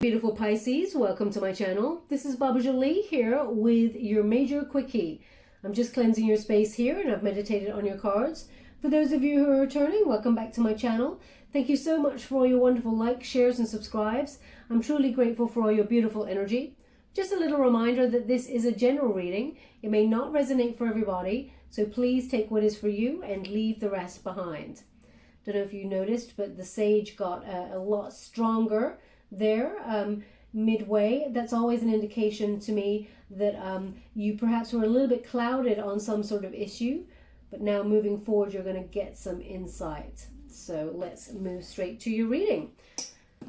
Beautiful Pisces, welcome to my channel. This is Baba Jolie here with your major quickie. I'm just cleansing your space here and I've meditated on your cards. For those of you who are returning, welcome back to my channel. Thank you so much for all your wonderful likes, shares and subscribes. I'm truly grateful for all your beautiful energy. Just a little reminder that this is a general reading. It may not resonate for everybody, so please take what is for you and leave the rest behind. Don't know if you noticed, but the sage got a lot stronger there midway. That's always an indication to me that you perhaps were a little bit clouded on some sort of issue, but now moving forward you're going to get some insight. So let's move straight to your reading.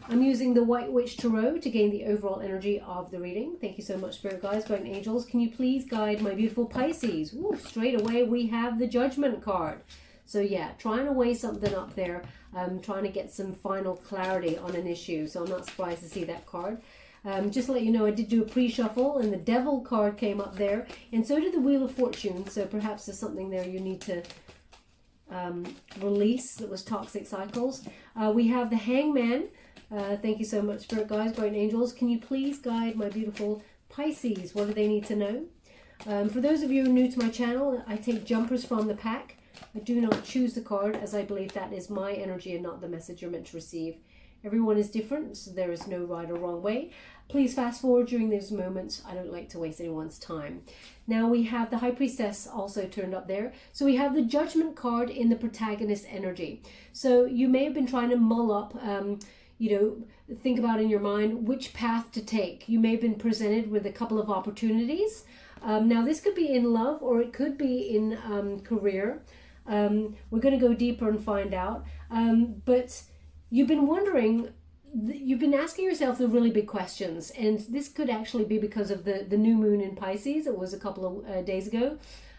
I'm using the White Witch Tarot to gain the overall energy of the reading. Thank you so much, Spirit Guides, Guardian Angels. Can you please guide my beautiful Pisces? Ooh, straight away we have the Judgment card. So yeah, trying to weigh something up there, trying to get some final clarity on an issue. So I'm not surprised to see that card. Just to let you know, I did do a pre-shuffle and the Devil card came up there. And so did the Wheel of Fortune. So perhaps there's something there you need to release that was toxic cycles. We have the Hangman. Thank you so much, Spirit Guides, Guardian Angels. Can you please guide my beautiful Pisces? What do they need to know? For those of you who are new to my channel, I take jumpers from the pack. I do not choose the card, as I believe that is my energy and not the message you're meant to receive. Everyone is different, so there is no right or wrong way. Please fast forward during those moments. I don't like to waste anyone's time. Now we have the High Priestess also turned up there. So we have the Judgment card in the protagonist energy. So you may have been trying to mull up, think about in your mind which path to take. You may have been presented with a couple of opportunities. Now this could be in love or it could be in career. We're going to go deeper and find out. But you've been wondering, you've been asking yourself the really big questions. And this could actually be because of the new moon in Pisces. It was a couple of days ago.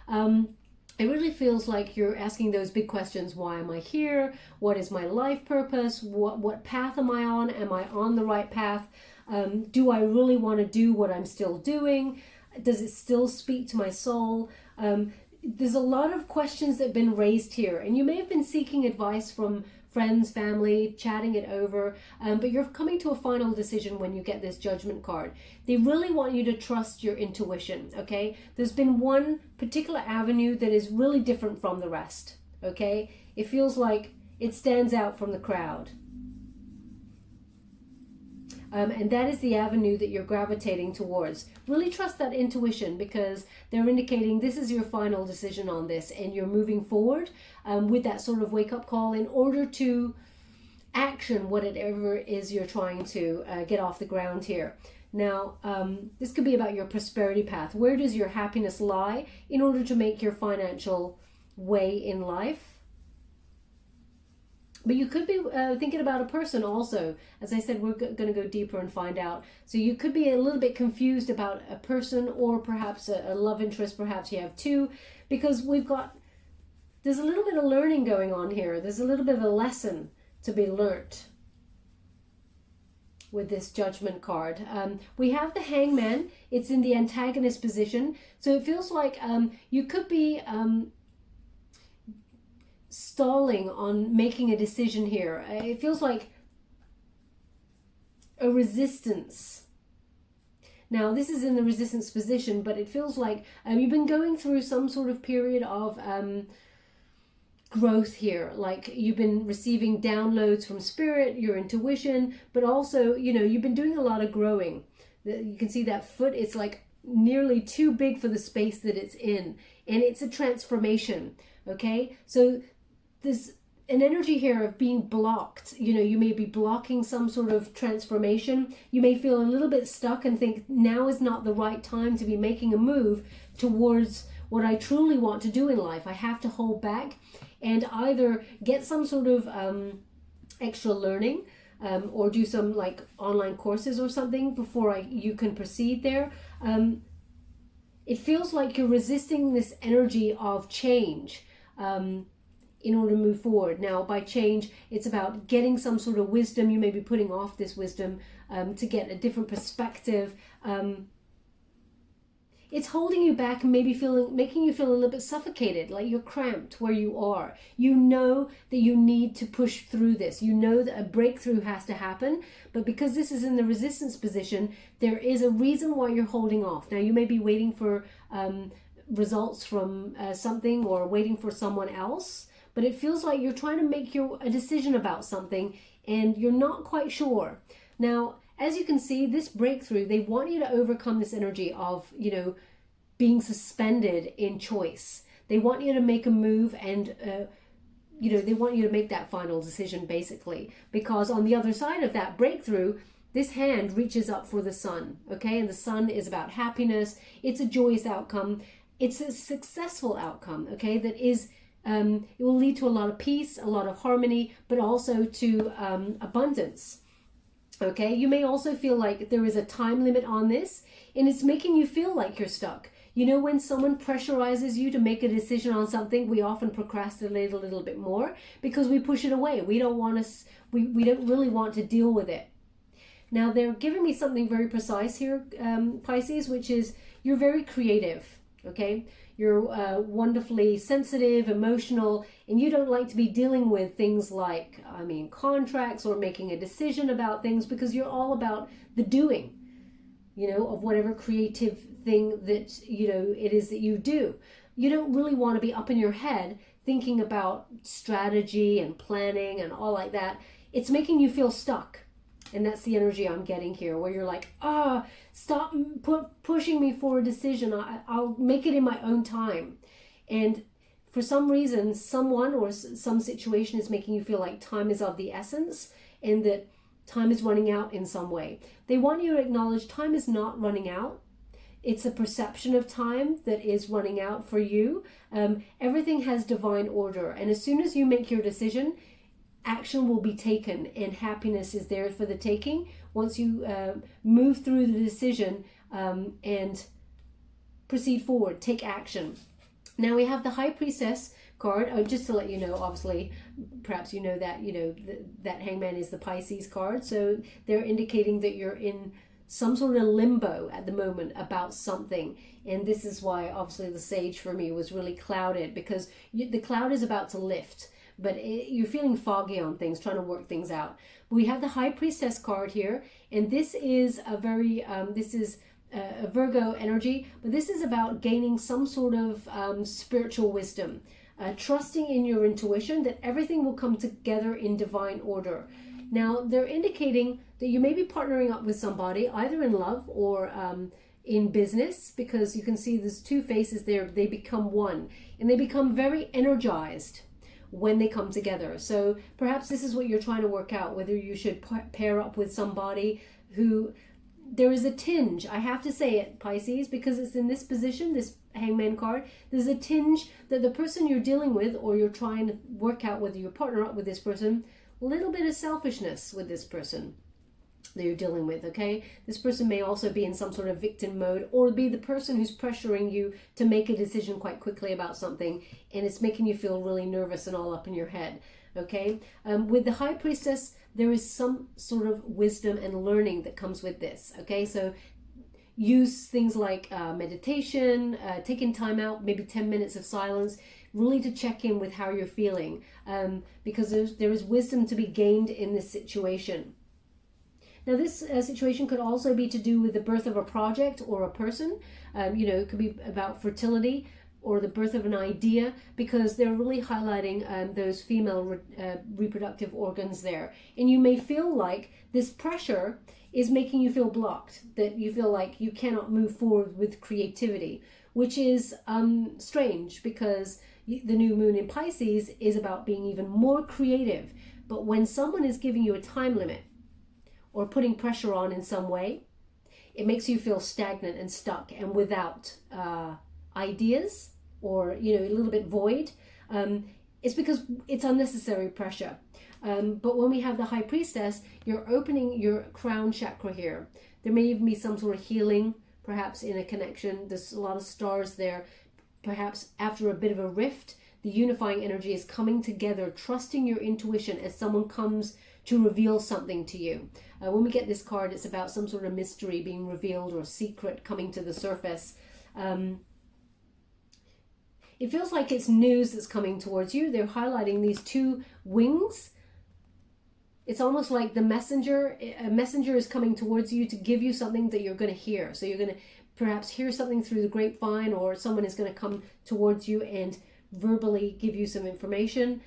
It really feels like you're asking those big questions. Why am I here? What is my life purpose? What path am I on? Am I on the right path? Do I really want to do what I'm still doing? Does it still speak to my soul? There's a lot of questions that have been raised here, and you may have been seeking advice from friends, family, chatting it over, but you're coming to a final decision when you get this Judgment card. They really want you to trust your intuition, okay? There's been one particular avenue that is really different from the rest, okay? It feels like it stands out from the crowd. And that is the avenue that you're gravitating towards. Really trust that intuition, because they're indicating this is your final decision on this and you're moving forward with that sort of wake-up call in order to action whatever it is you're trying to get off the ground here. Now, this could be about your prosperity path. Where does your happiness lie in order to make your financial way in life? But you could be thinking about a person also. As I said, we're going to go deeper and find out. So you could be a little bit confused about a person or perhaps a love interest. Perhaps you have two, because there's a little bit of learning going on here. There's a little bit of a lesson to be learnt with this Judgment card. We have the Hangman. It's in the antagonist position. So it feels like you could be stalling on making a decision here. It feels like a resistance. Now this is in the resistance position, but it feels like you've been going through some sort of period of growth here. Like you've been receiving downloads from spirit, your intuition, but also, you've been doing a lot of growing. You can see that foot, it's like nearly too big for the space that it's in, and it's a transformation. Okay, so there's an energy here of being blocked. You may be blocking some sort of transformation. You may feel a little bit stuck and think now is not the right time to be making a move towards what I truly want to do in life. I have to hold back and either get some sort of extra learning or do some like online courses or something before you can proceed there. It feels like you're resisting this energy of change in order to move forward. Now, by change, it's about getting some sort of wisdom. You may be putting off this wisdom to get a different perspective. it's holding you back and maybe making you feel a little bit suffocated, like you're cramped where you are. You know that you need to push through this. You know that a breakthrough has to happen, but because this is in the resistance position, there is a reason why you're holding off. Now, you may be waiting for results from something, or waiting for someone else, but it feels like you're trying to make a decision about something and you're not quite sure. Now, as you can see, this breakthrough, they want you to overcome this energy of, you know, being suspended in choice. They want you to make a move, and, you know, they want you to make that final decision, basically. Because on the other side of that breakthrough, this hand reaches up for the sun, okay? And the sun is about happiness. It's a joyous outcome. It's a successful outcome, okay? That is, it will lead to a lot of peace, a lot of harmony, but also to abundance. Okay, you may also feel like there is a time limit on this, and it's making you feel like you're stuck. You know, when someone pressurizes you to make a decision on something, we often procrastinate a little bit more because we push it away. We don't want to, we don't really want to deal with it. Now, they're giving me something very precise here, Pisces, which is you're very creative, okay? You're wonderfully sensitive, emotional, and you don't like to be dealing with things like, I mean, contracts or making a decision about things, because you're all about the doing, you know, of whatever creative thing that, you know, it is that you do. You don't really want to be up in your head thinking about strategy and planning and all like that. It's making you feel stuck. And that's the energy I'm getting here, where you're like, stop pushing me for a decision. I'll make it in my own time. And for some reason, someone or some situation is making you feel like time is of the essence, and that time is running out in some way. They want you to acknowledge time is not running out. It's a perception of time that is running out for you. Everything has divine order. And as soon as you make your decision, action will be taken, and happiness is there for the taking once you move through the decision and proceed forward, take action. Now we have the High Priestess card. Just to let you know, obviously, perhaps you know that, you know, that Hangman is the Pisces card. So they're indicating that you're in some sort of limbo at the moment about something. And this is why, obviously, the Sage for me was really clouded, because the cloud is about to lift. But you're feeling foggy on things, trying to work things out. We have the High Priestess card here, and this is a very, this is a Virgo energy, but this is about gaining some sort of spiritual wisdom, trusting in your intuition that everything will come together in divine order. Now, they're indicating that you may be partnering up with somebody, either in love or in business, because you can see there's two faces there. They become one, and they become very energized when they come together. So perhaps this is what you're trying to work out, whether you should pair up with somebody who, there is a tinge, I have to say it, Pisces, because it's in this position, this Hangman card, there's a tinge that the person you're dealing with, or you're trying to work out whether you partner up with this person, a little bit of selfishness with this person that you're dealing with, okay? This person may also be in some sort of victim mode, or be the person who's pressuring you to make a decision quite quickly about something, and it's making you feel really nervous and all up in your head, okay? With the High Priestess, there is some sort of wisdom and learning that comes with this, okay? So use things like meditation, taking time out, maybe 10 minutes of silence, really to check in with how you're feeling, because there is wisdom to be gained in this situation. Now, this situation could also be to do with the birth of a project or a person. You know, it could be about fertility or the birth of an idea, because they're really highlighting those female reproductive organs there. And you may feel like this pressure is making you feel blocked, that you feel like you cannot move forward with creativity, which is strange, because the new moon in Pisces is about being even more creative. But when someone is giving you a time limit, or putting pressure on in some way, it makes you feel stagnant and stuck and without ideas, or, you know, a little bit void. It's because it's unnecessary pressure. But when we have the High Priestess, you're opening your crown chakra here. There may even be some sort of healing, perhaps in a connection. There's a lot of stars there. Perhaps after a bit of a rift, the unifying energy is coming together, trusting your intuition as someone comes to reveal something to you. When we get this card, it's about some sort of mystery being revealed or secret coming to the surface. It feels like it's news that's coming towards you. They're highlighting these two wings. It's almost like a messenger is coming towards you to give you something that you're going to hear. So you're going to perhaps hear something through the grapevine, or someone is going to come towards you and verbally give you some information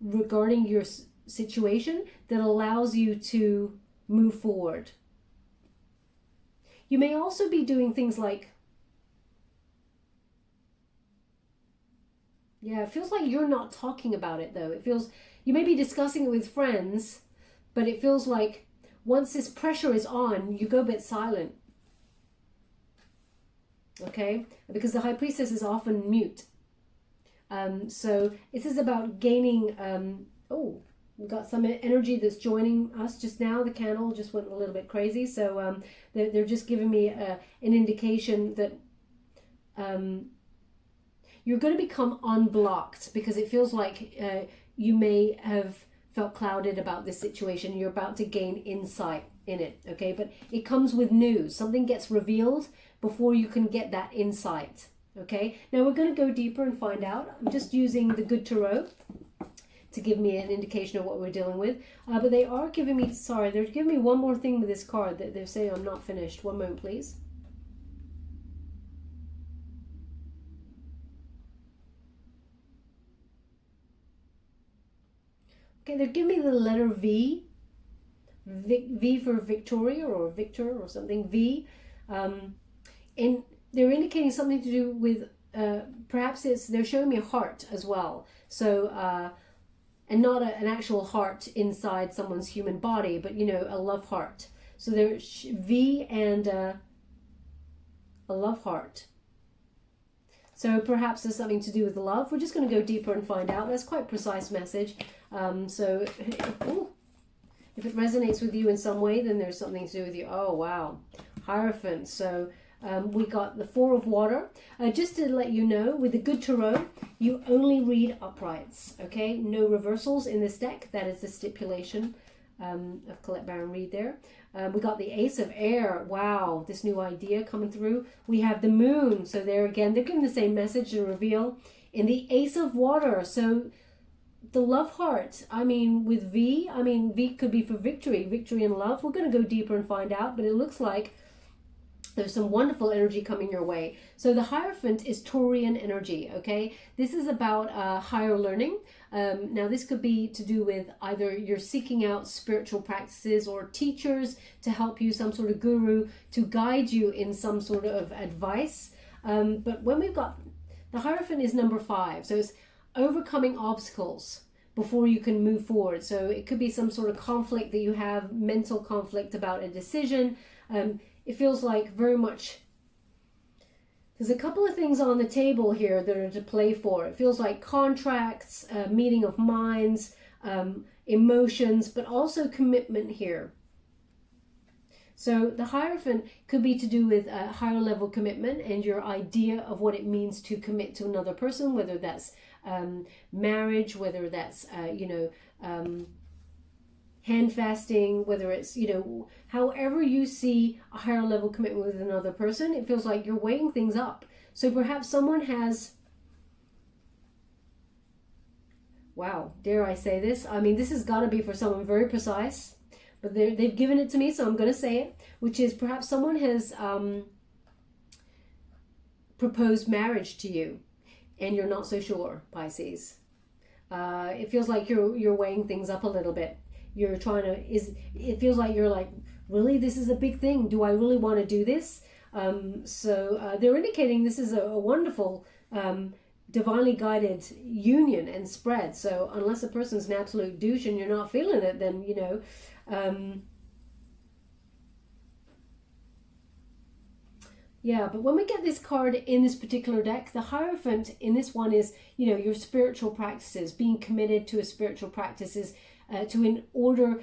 regarding your situation that allows you to move forward. You may also be doing things like, yeah, it feels like you're not talking about it though. It feels, you may be discussing it with friends, but it feels like once this pressure is on, you go a bit silent. Okay? Because the High Priestess is often mute. So this is about gaining, oh, we've got some energy that's joining us just now. The candle just went a little bit crazy. So they're just giving me an indication that you're going to become unblocked, because it feels like you may have felt clouded about this situation. You're about to gain insight in it, okay? But it comes with news. Something gets revealed before you can get that insight, okay? Now we're going to go deeper and find out. I'm just using the Good Tarot to give me an indication of what we're dealing with. But they are giving me, sorry, they're giving me one more thing with this card that they're saying I'm not finished. One moment, please. Okay, they're giving me the letter V. V for Victoria or Victor or something, V. And they're indicating something to do with, perhaps they're showing me a heart as well. So, and not an actual heart inside someone's human body, but, you know, a love heart. So there's V and a love heart. So perhaps there's something to do with love. We're just going to go deeper and find out. That's quite a precise message. So, ooh, if it resonates with you in some way, then there's something to do with you. Oh, wow. Hierophant. So we got the Four of Water. Just to let you know, with the Good Tarot, you only read uprights, okay? No reversals in this deck. That is the stipulation of Colette Baron Reid there. We got the Ace of Air. Wow, this new idea coming through. We have the Moon. So there again, they're giving the same message to reveal. In the Ace of Water, so the love heart, I mean, with V, I mean, V could be for victory, victory in love. We're going to go deeper and find out, but it looks like there's some wonderful energy coming your way. So the Hierophant is Taurian energy, okay? This is about higher learning. Now, this could be to do with either you're seeking out spiritual practices or teachers to help you, some sort of guru to guide you in some sort of advice. But when we've got, the Hierophant is number 5. So it's overcoming obstacles before you can move forward. So it could be some sort of conflict that you have, mental conflict about a decision. It feels like very much, there's a couple of things on the table here that are to play for. It feels like contracts, meeting of minds, emotions, but also commitment here. So the Hierophant could be to do with a higher level commitment and your idea of what it means to commit to another person, whether that's marriage, whether that's, hand fasting, whether it's, however you see a higher level commitment with another person, it feels like you're weighing things up. So perhaps someone has, wow, dare I say this? I mean, this has got to be for someone very precise, but they've given it to me, so I'm going to say it, which is perhaps someone has proposed marriage to you and you're not so sure, Pisces. It feels like you're weighing things up a little bit. You're trying to, it feels like you're like, really, this is a big thing. Do I really want to do this? So they're indicating this is a wonderful, divinely guided union and spread. So unless a person's an absolute douche and you're not feeling it, then, yeah, but when we get this card in this particular deck, the Hierophant in this one is, your spiritual practices, being committed to a spiritual practices, in order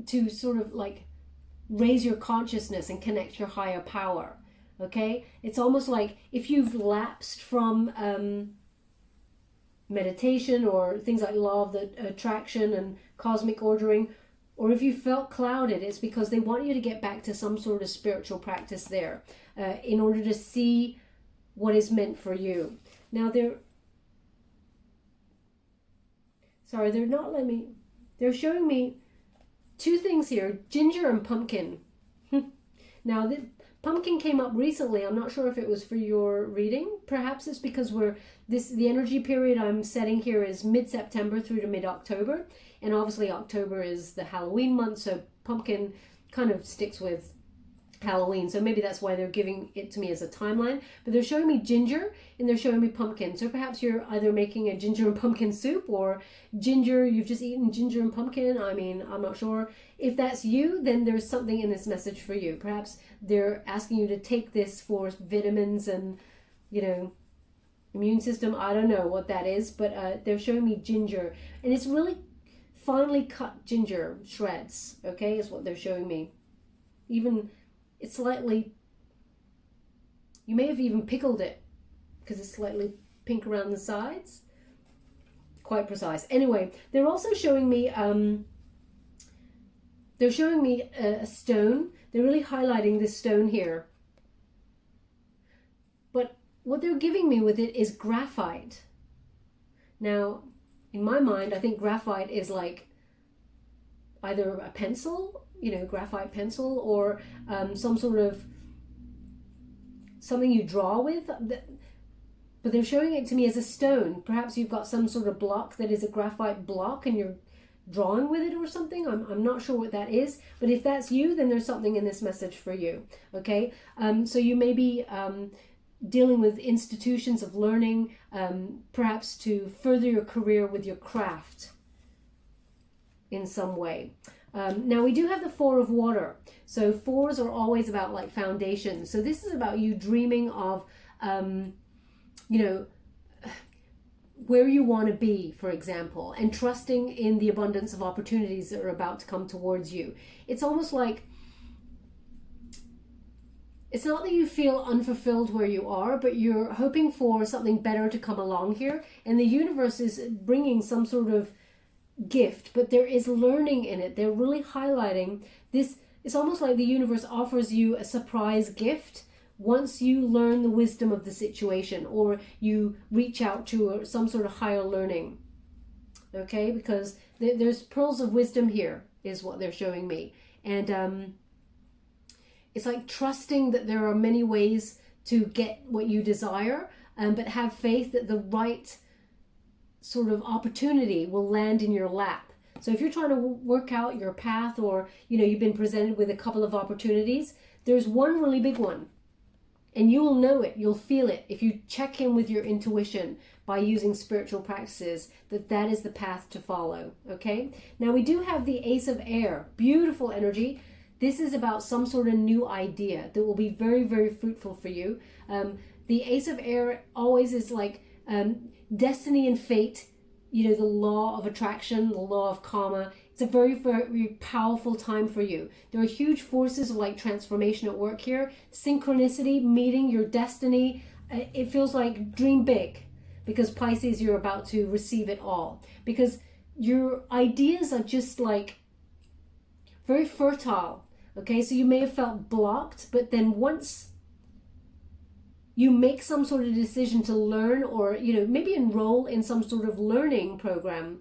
to sort of like raise your consciousness and connect your higher power. Okay, it's almost like if you've lapsed from meditation or things like law of the attraction and cosmic ordering, or if you felt clouded, it's because they want you to get back to some sort of spiritual practice there in order to see what is meant for you. Now they're not letting me, they're showing me two things here, ginger and pumpkin. Now the pumpkin came up recently. I'm not sure if it was for your reading. Perhaps it's because the energy period I'm setting here is mid-September through to mid-October. And obviously October is the Halloween month, so pumpkin kind of sticks with Halloween. So maybe that's why they're giving it to me as a timeline. But they're showing me ginger and they're showing me pumpkin. So perhaps you're either making a ginger and pumpkin soup, or you've just eaten ginger and pumpkin. I mean, I'm not sure. If that's you, then there's something in this message for you. Perhaps they're asking you to take this for vitamins and, immune system. I don't know what that is, but they're showing me ginger. And it's really finely cut ginger shreds, okay, is what they're showing me. Even, it's slightly, you may have even pickled it because it's slightly pink around the sides. Quite precise. Anyway, they're also showing me, a stone. They're really highlighting this stone here. But what they're giving me with it is graphite. Now, in my mind, I think graphite is like either a pencil, graphite pencil, or some sort of something you draw with. But they're showing it to me as a stone. Perhaps you've got some sort of block that is a graphite block and you're drawing with it or something. I'm not sure what that is. But if that's you, then there's something in this message for you. Okay? So you may be dealing with institutions of learning, perhaps to further your career with your craft in some way. Now we do have the Four of Water. So fours are always about like foundations. So this is about you dreaming of, where you want to be, for example, and trusting in the abundance of opportunities that are about to come towards you. It's almost like, it's not that you feel unfulfilled where you are, but you're hoping for something better to come along here. And the universe is bringing some sort of gift, but there is learning in it. They're really highlighting this. It's almost like the universe offers you a surprise gift once you learn the wisdom of the situation, or you reach out to some sort of higher learning. Okay, because there's pearls of wisdom here is what they're showing me. And it's like trusting that there are many ways to get what you desire, but have faith that the right sort of opportunity will land in your lap. So if you're trying to work out your path, or you've been presented with a couple of opportunities, there's one really big one, and you will know it, you'll feel it if you check in with your intuition by using spiritual practices, that is the path to follow. Okay, now we do have the Ace of Air, beautiful energy. This is about some sort of new idea that will be very, very fruitful for you. The Ace of Air always is like destiny and fate, the law of attraction, the law of karma. It's a very, very powerful time for you. There are huge forces of like transformation at work here. Synchronicity, meeting your destiny. It feels like dream big, because Pisces, you're about to receive it all. Because your ideas are just like very fertile. Okay, so you may have felt blocked, but then once you make some sort of decision to learn, or maybe enroll in some sort of learning program,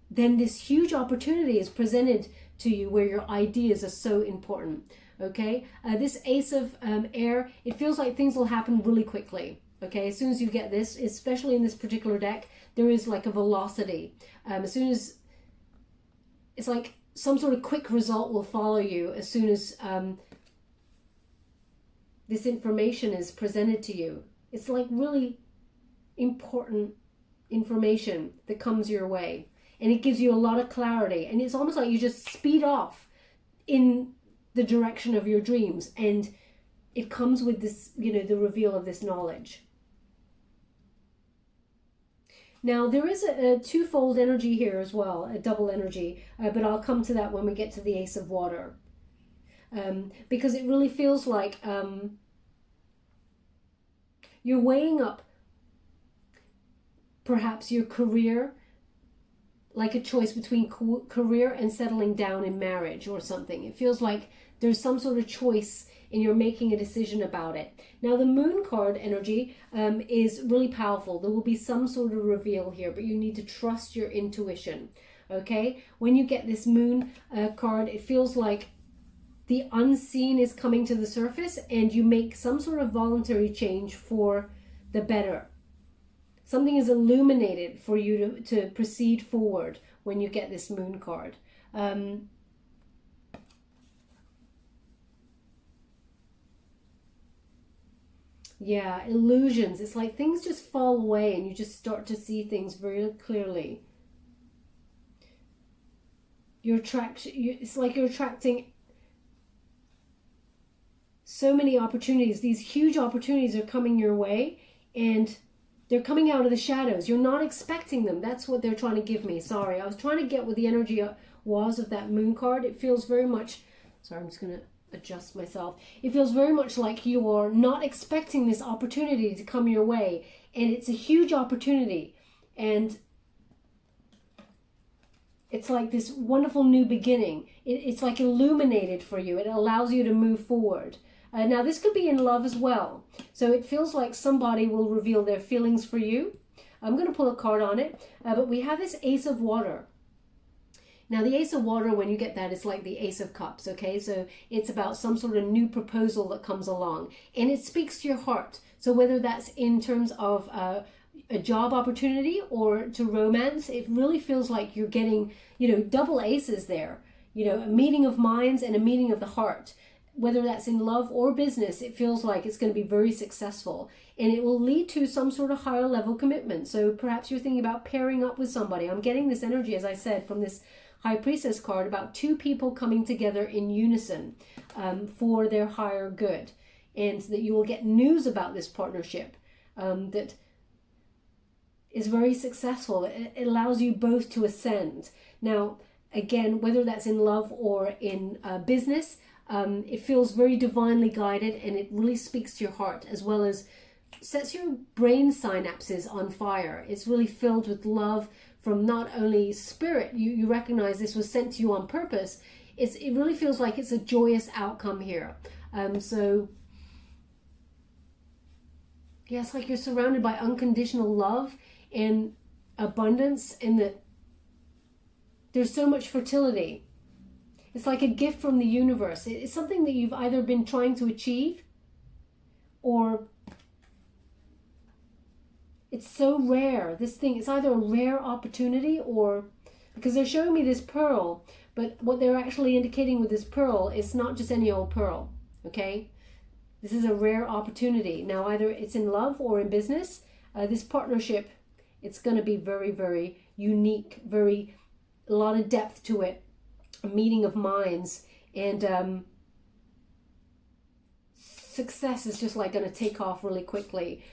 then this huge opportunity is presented to you where your ideas are so important. Okay, this Ace of Air, it feels like things will happen really quickly. Okay, as soon as you get this, especially in this particular deck, there is like a velocity. As soon as, it's like some sort of quick result will follow you as soon as this information is presented to you. It's like really important information that comes your way, and it gives you a lot of clarity, and it's almost like you just speed off in the direction of your dreams, and it comes with this, the reveal of this knowledge. Now there is a twofold energy here as well, a double energy, but I'll come to that when we get to the Ace of Water. Because it really feels like you're weighing up perhaps your career, like a choice between career and settling down in marriage or something. It feels like there's some sort of choice and you're making a decision about it. Now the moon card energy is really powerful. There will be some sort of reveal here, but you need to trust your intuition. Okay, when you get this moon card, it feels like the unseen is coming to the surface and you make some sort of voluntary change for the better. Something is illuminated for you to proceed forward when you get this moon card. Yeah, illusions. It's like things just fall away and you just start to see things very clearly. It's like you're attracting so many opportunities. These huge opportunities are coming your way and they're coming out of the shadows. You're not expecting them. That's what they're trying to give me. Sorry, I was trying to get what the energy was of that moon card. It feels very much... Sorry, I'm just going to adjust myself. It feels very much like you are not expecting this opportunity to come your way. And it's a huge opportunity. And it's like this wonderful new beginning. It's like illuminated for you. It allows you to move forward. Now, this could be in love as well. So it feels like somebody will reveal their feelings for you. I'm going to pull a card on it. But we have this Ace of Water. Now, the Ace of Water, when you get that, it's like the Ace of Cups, okay? So it's about some sort of new proposal that comes along. And it speaks to your heart. So whether that's in terms of a job opportunity or to romance, it really feels like you're getting, double aces there. A meeting of minds and a meeting of the heart. Whether that's in love or business, it feels like it's going to be very successful. And it will lead to some sort of higher level commitment. So perhaps you're thinking about pairing up with somebody. I'm getting this energy, as I said, from this High Priestess card about two people coming together in unison for their higher good. And that you will get news about this partnership that is very successful. It allows you both to ascend. Now, again, whether that's in love or in business, it feels very divinely guided and it really speaks to your heart, as well as sets your brain synapses on fire. It's really filled with love from not only spirit. You recognize this was sent to you on purpose. It really feels like it's a joyous outcome here. So yeah, it's like you're surrounded by unconditional love and abundance, and that there's so much fertility. It's like a gift from the universe. It's something that you've either been trying to achieve, or it's so rare. This thing, it's either a rare opportunity, or because they're showing me this pearl, but what they're actually indicating with this pearl is not just any old pearl, okay? This is a rare opportunity. Now, either it's in love or in business. This partnership, it's going to be very, very unique, a lot of depth to it. A meeting of minds, and success is just like going to take off really quickly.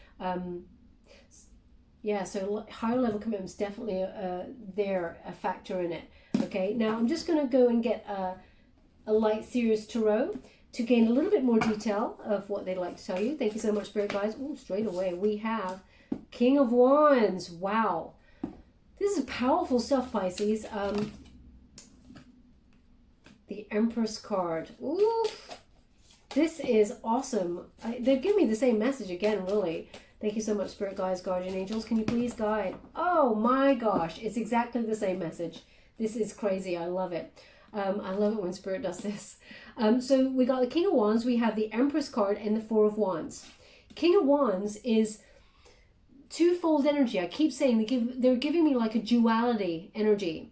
Yeah, so higher level commitment's definitely a factor in it. Okay, now I'm just going to go and get a light series tarot to gain a little bit more detail of what they'd like to tell you. Thank you so much, Spirit Guides. Oh, straight away we have King of Wands. Wow, this is powerful stuff, Pisces. The Empress card. Ooh, this is awesome. They're giving me the same message again, really. Thank you so much, Spirit Guides, Guardian Angels. Can you please guide? Oh my gosh, it's exactly the same message. This is crazy. I love it. I love it when Spirit does this. So we got the King of Wands, we have the Empress card, and the Four of Wands. King of Wands is twofold energy. I keep saying they're giving me like a duality energy.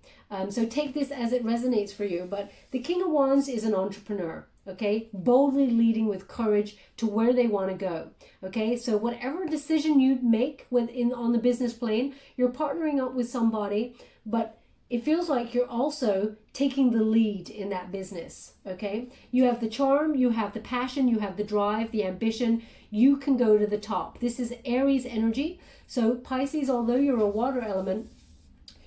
So take this as it resonates for you. But the King of Wands is an entrepreneur, okay? Boldly leading with courage to where they want to go, okay? So whatever decision you make on the business plane, you're partnering up with somebody, but it feels like you're also taking the lead in that business, okay? You have the charm, you have the passion, you have the drive, the ambition. You can go to the top. This is Aries energy. So Pisces, although you're a water element,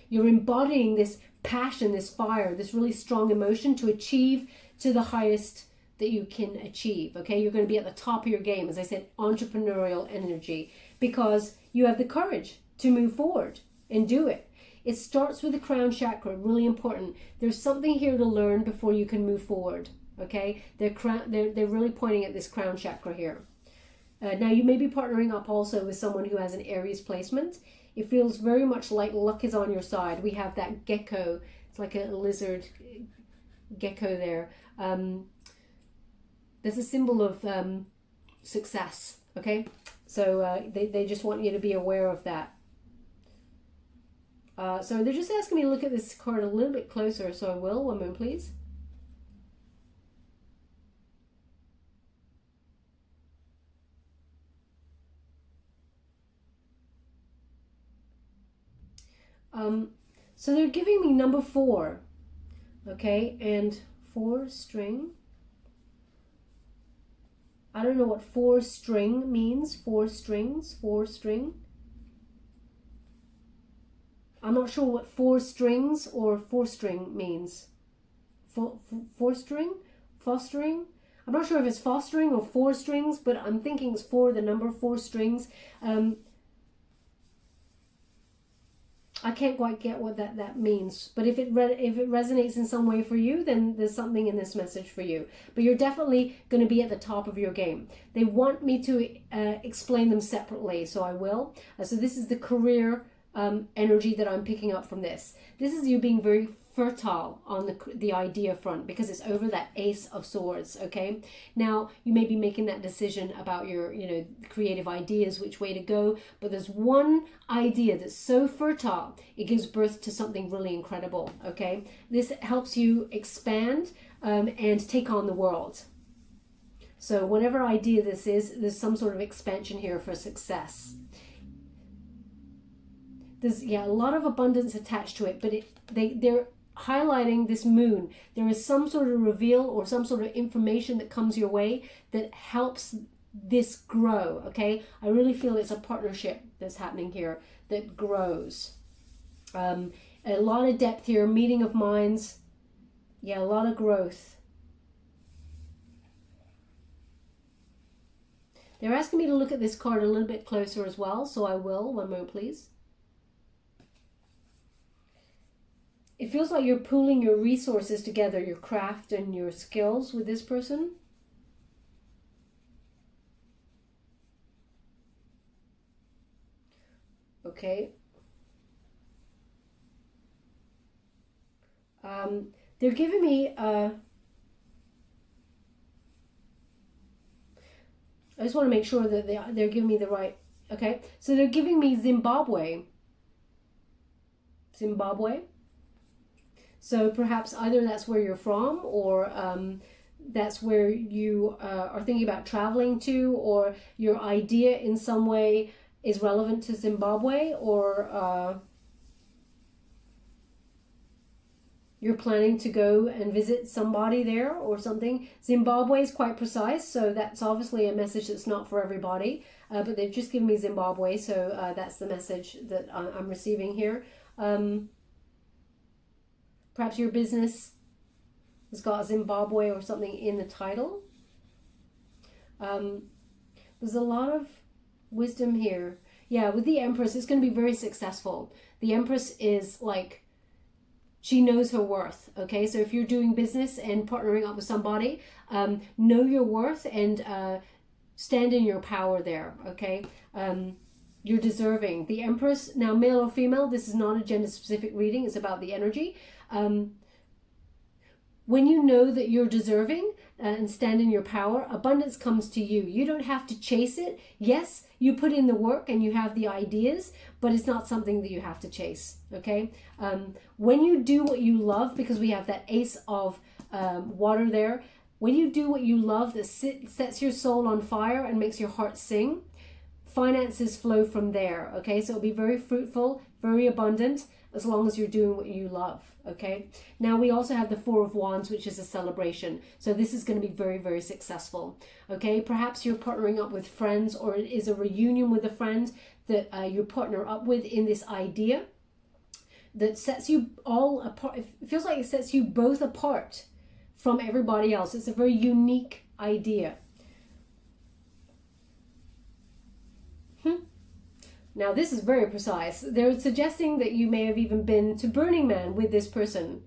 you're embodying this passion, this fire, this really strong emotion to achieve to the highest that you can achieve, okay? You're going to be at the top of your game, as I said, entrepreneurial energy, because you have the courage to move forward and do it. It starts with the crown chakra, really important. There's something here to learn before you can move forward, okay? They're really pointing at this crown chakra here. Now, you may be partnering up also with someone who has an Aries placement. It feels very much like luck is on your side. We have that gecko. It's like a lizard gecko there. There's a symbol of success, okay? So they just want you to be aware of that. So they're just asking me to look at this card a little bit closer, so I will. One moment, please. So they're giving me number 4, okay, and 4 string. I don't know what 4 string means. 4 strings, 4 string. I'm not sure what 4 strings or 4 string means. Fostering? I'm not sure if it's fostering or 4 strings, but I'm thinking it's 4, the number 4 strings. I can't quite get what that means, but if it resonates in some way for you, then there's something in this message for you. But you're definitely going to be at the top of your game. They want me to explain them separately, so I will. So this is the career energy that I'm picking up from this. This is you being very fertile on the idea front, because it's over that Ace of Swords, okay? Now, you may be making that decision about your, creative ideas, which way to go, but there's one idea that's so fertile, it gives birth to something really incredible, okay? This helps you expand and take on the world. So whatever idea this is, there's some sort of expansion here for success. There's, a lot of abundance attached to it, but they're highlighting this moon. There is some sort of reveal or some sort of information that comes your way that helps this grow, okay? I really feel it's a partnership that's happening here that grows. A lot of depth here, meeting of minds. Yeah, a lot of growth. They're asking me to look at this card a little bit closer as well, so I will. One moment, please. It feels like you're pooling your resources together, your craft and your skills with this person. Okay. They're giving me I just want to make sure that they're giving me the right. Okay, so they're giving me Zimbabwe. So perhaps either that's where you're from, or that's where you are thinking about traveling to, or your idea in some way is relevant to Zimbabwe, or you're planning to go and visit somebody there or something. Zimbabwe is quite precise, so that's obviously a message that's not for everybody, but they've just given me Zimbabwe, so that's the message that I'm receiving here. Perhaps your business has got Zimbabwe or something in the title. There's a lot of wisdom here. Yeah, with the Empress, it's going to be very successful. The Empress is like, she knows her worth, okay? So if you're doing business and partnering up with somebody, know your worth and stand in your power there, okay? You're deserving. The Empress, now male or female, this is not a gender-specific reading. It's about the energy. When you know that you're deserving and stand in your power, abundance comes to you. You don't have to chase it. Yes, you put in the work and you have the ideas, but it's not something that you have to chase, okay? When you do what you love, because we have that Ace of water there, when you do what you love that sets your soul on fire and makes your heart sing, finances flow from there, okay? So it'll be very fruitful, very abundant, as long as you're doing what you love, okay? Now we also have the Four of Wands, which is a celebration. So this is going to be very, very successful, okay? Perhaps you're partnering up with friends, or it is a reunion with a friend that you partner up with in this idea that sets you all apart. It feels like it sets you both apart from everybody else. It's a very unique idea. Now this is very precise. They're suggesting that you may have even been to Burning Man with this person.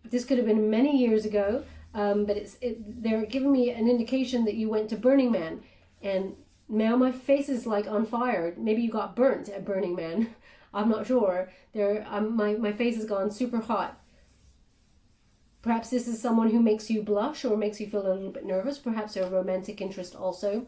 This could have been many years ago, but they're giving me an indication that you went to Burning Man. And now my face is like on fire. Maybe you got burnt at Burning Man. I'm not sure. My face has gone super hot. Perhaps this is someone who makes you blush or makes you feel a little bit nervous. Perhaps a romantic interest also,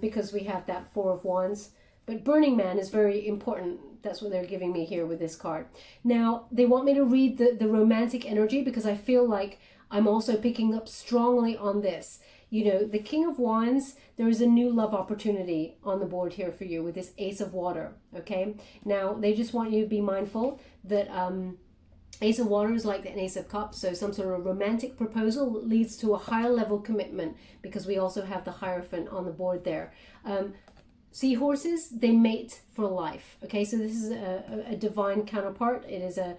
because we have that Four of Wands. But Burning Man is very important. That's what they're giving me here with this card. Now, they want me to read the romantic energy because I feel like I'm also picking up strongly on this. You know, the King of Wands, there is a new love opportunity on the board here for you with this Ace of Water, okay? Now, they just want you to be mindful that Ace of Water is like the Ace of Cups, so some sort of romantic proposal leads to a higher level commitment because we also have the Hierophant on the board there. Seahorses, they mate for life, okay? So this is a divine counterpart. It is a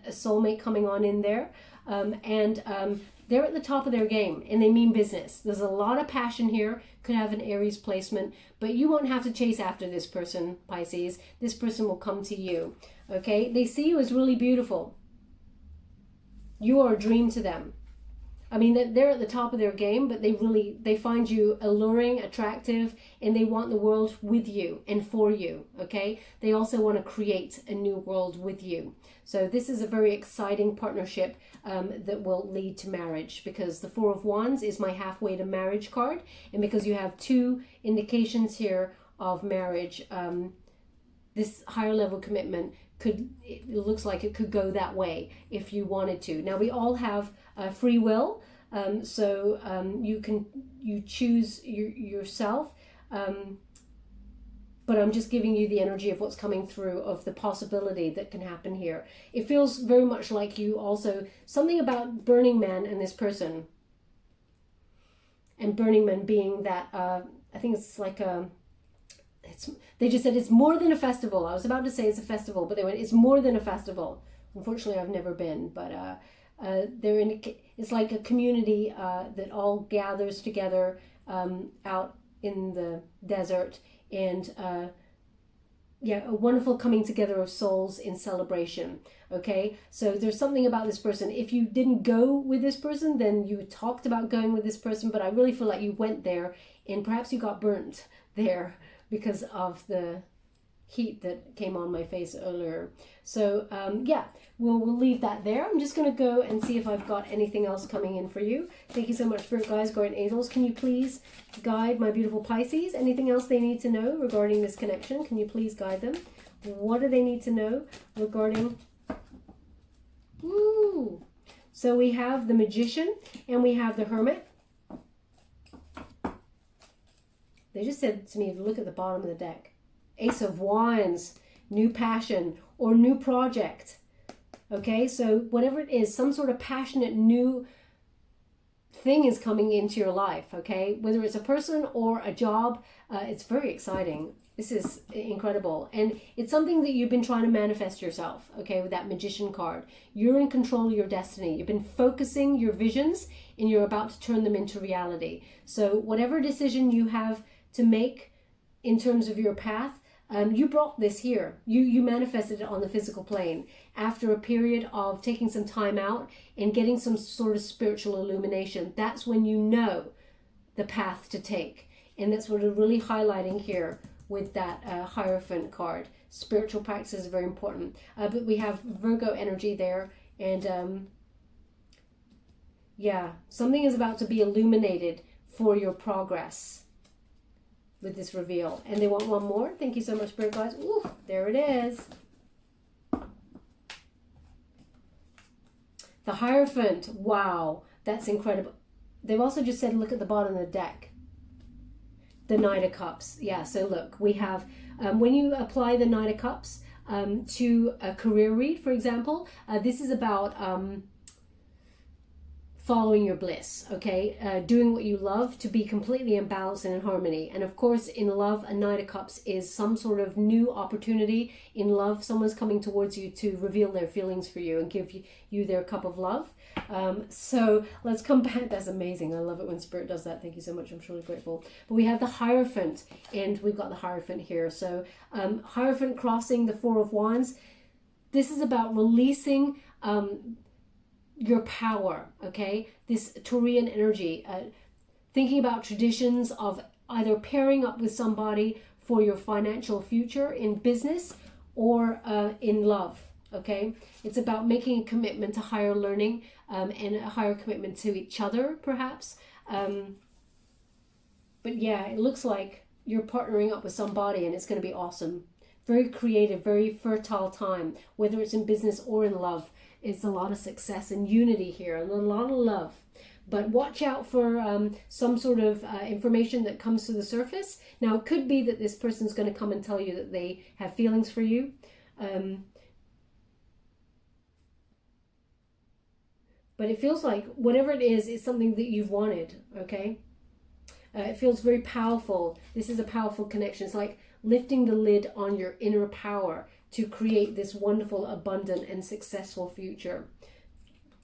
soulmate coming on in there. They're at the top of their game and they mean business. There's a lot of passion here, could have an Aries placement, but you won't have to chase after this person, Pisces. This person will come to you, okay? They see you as really beautiful. You are a dream to them. I mean, they're at the top of their game, but they find you alluring, attractive, and they want the world with you and for you, okay? They also want to create a new world with you. So this is a very exciting partnership that will lead to marriage, because the Four of Wands is my halfway to marriage card, and because you have two indications here of marriage, this higher level commitment it looks like it could go that way if you wanted to. Now, we all have free will, so you choose yourself, but I'm just giving you the energy of what's coming through, of the possibility that can happen here. It feels very much like you also, something about Burning Man and this person, and Burning Man being that, I think it's like they just said it's more than a festival. I was about to say it's a festival, but they went, it's more than a festival. Unfortunately, I've never been, but it's like a community that all gathers together out in the desert, and yeah, a wonderful coming together of souls in celebration. Okay, so there's something about this person. If you didn't go with this person, then you talked about going with this person, but I really feel like you went there and perhaps you got burnt there because of the heat that came on my face earlier. So yeah, we'll leave that there. I'm just going to go and see if I've got anything else coming in for you. Thank you so much, Spirit Guides, Guardian Angels. Can you please guide my beautiful Pisces? Anything else they need to know regarding this connection? Can you please guide them? What do they need to know regarding... Ooh. So we have the Magician and we have the Hermit. They just said to me to look at the bottom of the deck. Ace of Wands, new passion or new project. Okay, so whatever it is, some sort of passionate new thing is coming into your life, okay? Whether it's a person or a job, it's very exciting. This is incredible. And it's something that you've been trying to manifest yourself, okay, with that Magician card. You're in control of your destiny. You've been focusing your visions and you're about to turn them into reality. So whatever decision you have to make in terms of your path, you brought this here. You manifested it on the physical plane after a period of taking some time out and getting some sort of spiritual illumination. That's when you know the path to take. And that's what we're really highlighting here with that Hierophant card. Spiritual practice is very important. But we have Virgo energy there. And yeah, something is about to be illuminated for your progress with this reveal. And they want one more. Thank you so much, Spirit Guides. Ooh, there it is. The Hierophant. Wow, that's incredible. They've also just said look at the bottom of the deck. The Knight of Cups. Yeah, so look, we have, when you apply the Knight of Cups to a career read, for example, this is about following your bliss, okay? Doing what you love, to be completely in balance and in harmony. And of course, in love, a Knight of Cups is some sort of new opportunity. In love, someone's coming towards you to reveal their feelings for you and give you their cup of love. So let's come back. That's amazing. I love it when Spirit does that. Thank you so much. I'm truly grateful. But we have the Hierophant, and we've got the Hierophant here. So Hierophant crossing the Four of Wands. This is about releasing your power, okay? This Taurian energy, thinking about traditions of either pairing up with somebody for your financial future in business or in love, okay? It's about making a commitment to higher learning and a higher commitment to each other, perhaps. But yeah, it looks like you're partnering up with somebody and it's going to be awesome. Very creative, very fertile time, whether it's in business or in love. It's a lot of success and unity here and a lot of love. But watch out for some sort of information that comes to the surface. Now, it could be that this person's going to come and tell you that they have feelings for you. But it feels like whatever it is, it's something that you've wanted, okay? It feels very powerful. This is a powerful connection. It's like lifting the lid on your inner power to create this wonderful, abundant, and successful future.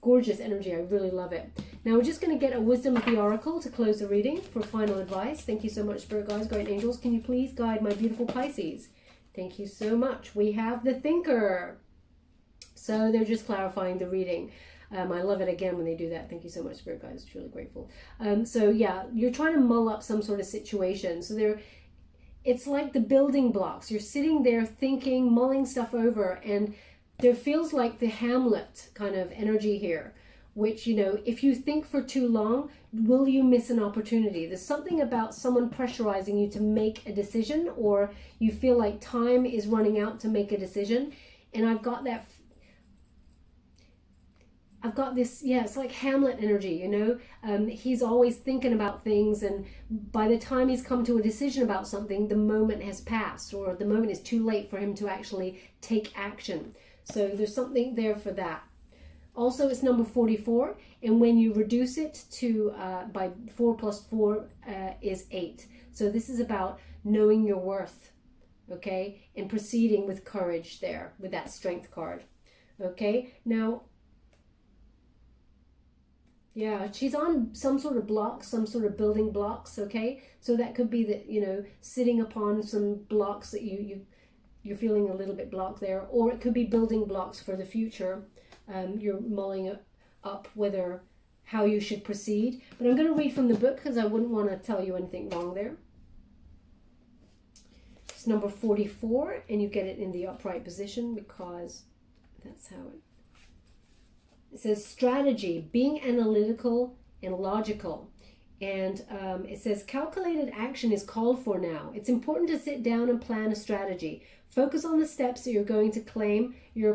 Gorgeous energy. I really love it. Now we're just going to get a wisdom of the oracle to close the reading for final advice. Thank you so much, Spirit Guides, Guardian Angels. Can you please guide my beautiful Pisces? Thank you so much. We have the Thinker. So they're just clarifying the reading. I love it again when they do that. Thank you so much, Spirit Guides. Truly grateful. So yeah, you're trying to mull up some sort of situation. So it's like the building blocks. You're sitting there thinking, mulling stuff over, and there feels like the Hamlet kind of energy here, which, you know, if you think for too long, will you miss an opportunity? There's something about someone pressurizing you to make a decision, or you feel like time is running out to make a decision. And I've got this, yeah, it's like Hamlet energy, you know. He's always thinking about things, and by the time he's come to a decision about something, the moment has passed, or the moment is too late for him to actually take action. So there's something there for that. Also, it's number 44, and when you reduce it to by 4 plus 4 is 8. So this is about knowing your worth, okay, and proceeding with courage there with that Strength card. Okay, now, yeah, she's on some sort of blocks, some sort of building blocks, okay? So that could be that, you know, sitting upon some blocks that you're feeling a little bit blocked there, or it could be building blocks for the future. You're mulling up how you should proceed. But I'm going to read from the book because I wouldn't want to tell you anything wrong there. It's number 44, and you get it in the upright position because that's how it says strategy, being analytical and logical. And it says calculated action is called for now. It's important to sit down and plan a strategy. Focus on the steps that you're going to claim your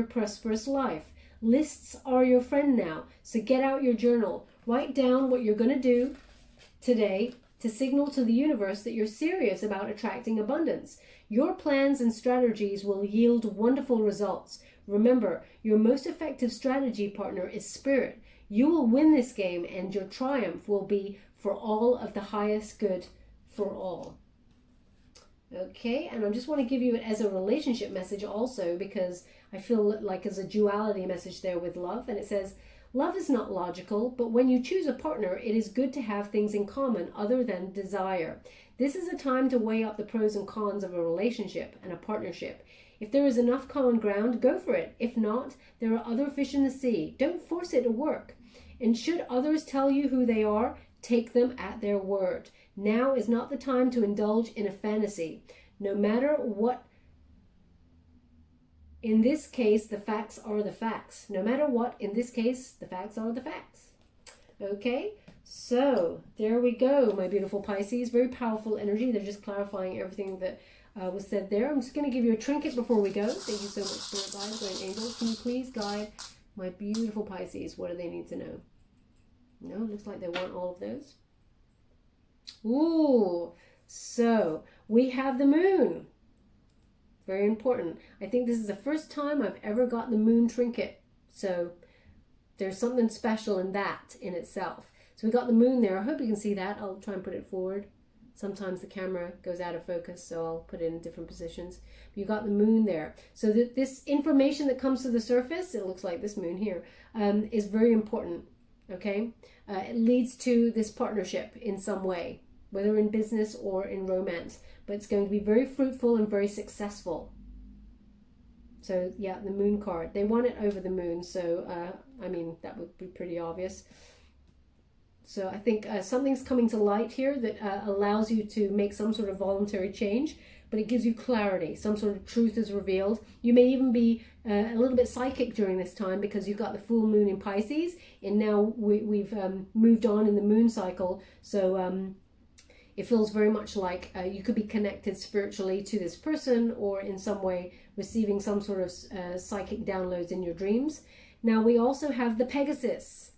prosperous life. Lists are your friend now. So get out your journal. Write down what you're going to do today to signal to the universe that you're serious about attracting abundance. Your plans and strategies will yield wonderful results. Remember, your most effective strategy partner is Spirit. You will win this game, and your triumph will be for all of the highest good for all. Okay, and I just want to give you it as a relationship message also, because I feel like there's a duality message there with love. And it says, love is not logical, but when you choose a partner, it is good to have things in common other than desire. This is a time to weigh up the pros and cons of a relationship and a partnership. If there is enough common ground, go for it. If not, there are other fish in the sea. Don't force it to work. And should others tell you who they are, take them at their word. Now is not the time to indulge in a fantasy. No matter what, in this case, the facts are the facts. No matter what, in this case, the facts are the facts. Okay, so there we go, my beautiful Pisces. Very powerful energy. They're just clarifying everything that was said there. I'm just going to give you a trinket before we go. Thank you so much, Spirit Guides, Guardian Angels. Can you please guide my beautiful Pisces? What do they need to know? No, looks like they want all of those. Ooh, so we have the moon. Very important. I think this is the first time I've ever got the moon trinket. So There's something special in that in itself. So we got the moon there. I hope you can see that. I'll try and put it forward. Sometimes the camera goes out of focus, so I'll put it in different positions. But you got the moon there. So that this information that comes to the surface, it looks like this moon here, is very important, okay? It leads to this partnership in some way, whether in business or in romance. But it's going to be very fruitful and very successful. So yeah, the moon card. They want it over the moon, so I mean, that would be pretty obvious. So I think something's coming to light here that allows you to make some sort of voluntary change, but it gives you clarity. Some sort of truth is revealed. You may even be a little bit psychic during this time because you've got the full moon in Pisces, and now we've moved on in the moon cycle. So it feels very much like you could be connected spiritually to this person, or in some way receiving some sort of psychic downloads in your dreams. Now we also have the Pegasus.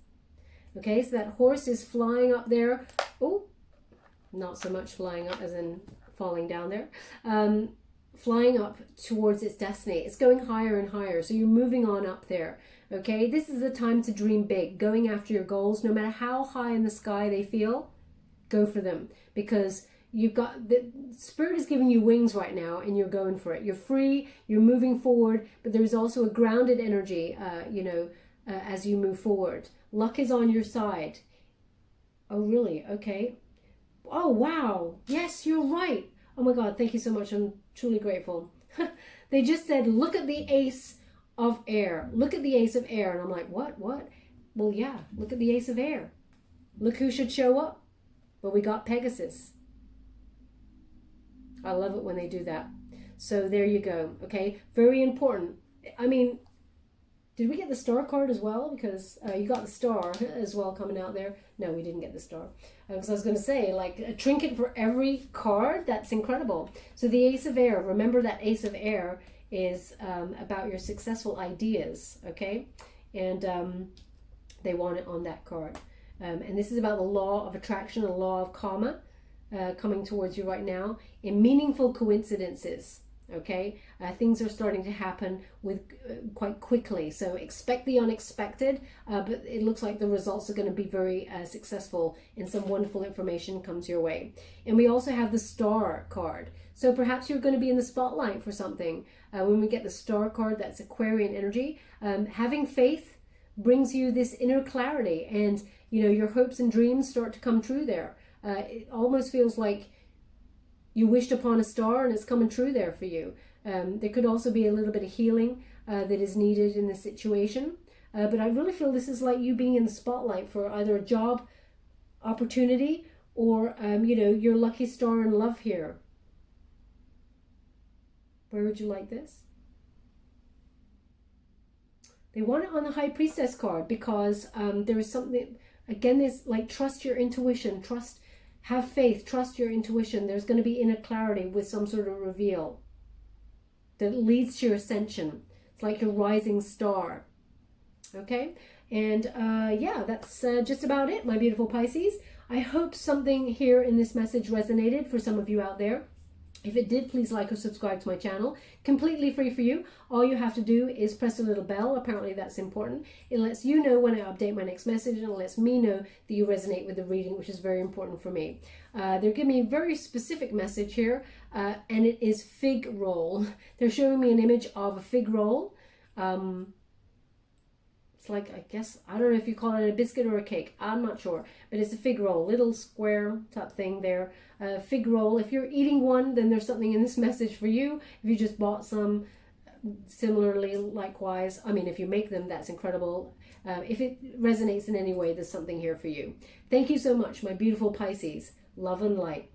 Okay, so that horse is flying up there. Oh, not so much flying up as in falling down there. Flying up towards its destiny. It's going higher and higher. So you're moving on up there. Okay, this is the time to dream big, going after your goals, no matter how high in the sky they feel. Go for them, because you've got the spirit is giving you wings right now, and you're going for it. You're free, you're moving forward, but there's also a grounded energy, as you move forward. Luck is on your side. Oh, really? Okay. Oh, wow. Yes, you're right. Oh my God, thank you so much. I'm truly grateful. They just said, look at the ace of air. Look at the ace of air. And I'm like, what? Well, yeah, look at the ace of air. Look who should show up. Well, we got Pegasus. I love it when they do that. So there you go. Okay, very important. I mean, did we get the star card as well? Because you got the star as well coming out there. No, we didn't get the star. Because I was going to say, like, a trinket for every card. That's incredible. So the ace of air. Remember that ace of air is about your successful ideas. Okay, and they want it on that card. And this is about the law of attraction, the law of karma coming towards you right now in meaningful coincidences. Okay, things are starting to happen with quite quickly. So expect the unexpected, but it looks like the results are going to be very successful, and some wonderful information comes your way. And we also have the star card. So perhaps you're going to be in the spotlight for something. When we get the star card, that's Aquarian energy. Having faith brings you this inner clarity, and your hopes and dreams start to come true there. It almost feels like you wished upon a star and it's coming true there for you. There could also be a little bit of healing that is needed in this situation. But I really feel this is like you being in the spotlight for either a job opportunity or, your lucky star in love here. Where would you like this? They want it on the High Priestess card because there is something, again, this like trust your intuition, have faith, trust your intuition. There's going to be inner clarity with some sort of reveal that leads to your ascension. It's like your rising star. Okay? And yeah, that's just about it, my beautiful Pisces. I hope something here in this message resonated for some of you out there. If it did, please like or subscribe to my channel. Completely free for you. All you have to do is press a little bell. Apparently that's important. It lets you know when I update my next message, and it lets me know that you resonate with the reading, which is very important for me. They're giving me a very specific message here, and it is fig roll. They're showing me an image of a fig roll. It's like, I guess, I don't know if you call it a biscuit or a cake. I'm not sure. But it's a fig roll, little square type thing there. Fig roll. If you're eating one, then there's something in this message for you. If you just bought some, similarly, likewise. I mean, if you make them, that's incredible. If it resonates in any way, there's something here for you. Thank you so much, my beautiful Pisces. Love and light.